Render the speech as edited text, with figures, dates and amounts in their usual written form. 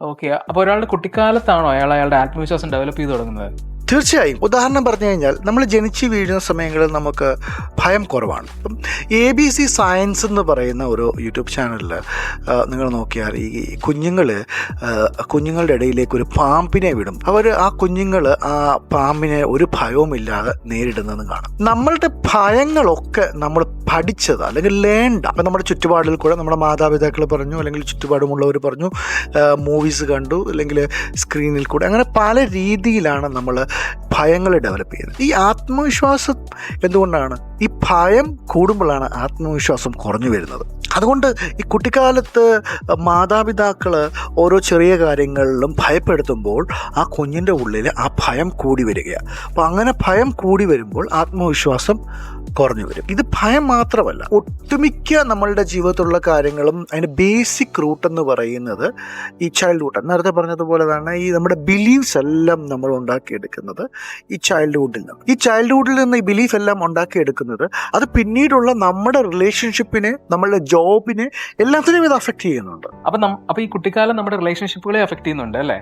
Okay. അപ്പോൾ ഒരാളുടെ കുട്ടിക്കാലത്താണോ അയാളുടെ ആത്മവിശ്വാസം ഡെവലപ്പ് ചെയ്ത് തുടങ്ങുന്നത്? തീർച്ചയായും. ഉദാഹരണം പറഞ്ഞു കഴിഞ്ഞാൽ നമ്മൾ ജനിച്ച് വീഴുന്ന സമയങ്ങളിൽ നമുക്ക് ഭയം കുറവാണ്. ഇപ്പം ABC സയൻസ് എന്ന് പറയുന്ന ഒരു യൂട്യൂബ് ചാനലിൽ നിങ്ങൾ നോക്കിയാൽ ഈ കുഞ്ഞുങ്ങളുടെ ഇടയിലേക്ക് ഒരു പാമ്പിനെ വിടും. അവർ ആ കുഞ്ഞുങ്ങൾ ആ പാമ്പിനെ ഒരു ഭയവുമില്ലാതെ നേരിടുന്നതെന്ന് കാണാം. നമ്മളുടെ ഭയങ്ങളൊക്കെ നമ്മൾ പഠിച്ചത് അല്ലെങ്കിൽ ലേണ്ട. അപ്പം നമ്മുടെ ചുറ്റുപാടിൽ കൂടെ നമ്മുടെ മാതാപിതാക്കൾ പറഞ്ഞു, അല്ലെങ്കിൽ ചുറ്റുപാടുമുള്ളവർ പറഞ്ഞു, മൂവീസ് കണ്ടു, അല്ലെങ്കിൽ സ്ക്രീനിൽ കൂടെ, അങ്ങനെ പല രീതിയിലാണ് നമ്മൾ ഭയങ്ങൾ ഡെവലപ്പ് ചെയ്യുന്നത്. ഈ ആത്മവിശ്വാസം എന്തുകൊണ്ടാണ്? ഈ ഭയം കൂടുമ്പോഴാണ് ആത്മവിശ്വാസം കുറഞ്ഞു വരുന്നത്. അതുകൊണ്ട് ഈ കുട്ടിക്കാലത്ത് മാതാപിതാക്കൾ ഓരോ ചെറിയ കാര്യങ്ങളിലും ഭയപ്പെടുത്തുമ്പോൾ ആ കുഞ്ഞിൻ്റെ ഉള്ളിൽ ആ ഭയം കൂടി വരികയാണ്. അപ്പോൾ അങ്ങനെ ഭയം കൂടി വരുമ്പോൾ ആത്മവിശ്വാസം കുറഞ്ഞു വരും. ഇത് ഭയം മാത്രമല്ല, ഒട്ടുമിക്ക നമ്മളുടെ ജീവിതത്തിലുള്ള കാര്യങ്ങളും അതിൻ്റെ ബേസിക് റൂട്ട് എന്ന് പറയുന്നത് ഈ ചൈൽഡ്ഹുഡ്. നേരത്തെ പറഞ്ഞതുപോലെ തന്നെ ഈ നമ്മുടെ ബിലീഫ്സ് എല്ലാം നമ്മൾ ഉണ്ടാക്കിയെടുക്കുന്നത് ഈ ചൈൽഡ്ഹുഡിൽ നിന്ന്. ഈ ചൈൽഡ്ഹുഡിൽ നിന്ന് ഈ ബിലീഫ് എല്ലാം ഉണ്ടാക്കിയെടുക്കുന്നത് അത് പിന്നീടുള്ള നമ്മുടെ റിലേഷൻഷിപ്പിനെ, നമ്മളുടെ ജോബിനെ, എല്ലാത്തിനെയും ഇത് അഫക്റ്റ് ചെയ്യുന്നുണ്ട്. അപ്പോൾ ഈ കുട്ടിക്കാലം നമ്മുടെ റിലേഷൻഷിപ്പുകളെ അഫക്റ്റ് ചെയ്യുന്നുണ്ട് അല്ലേ?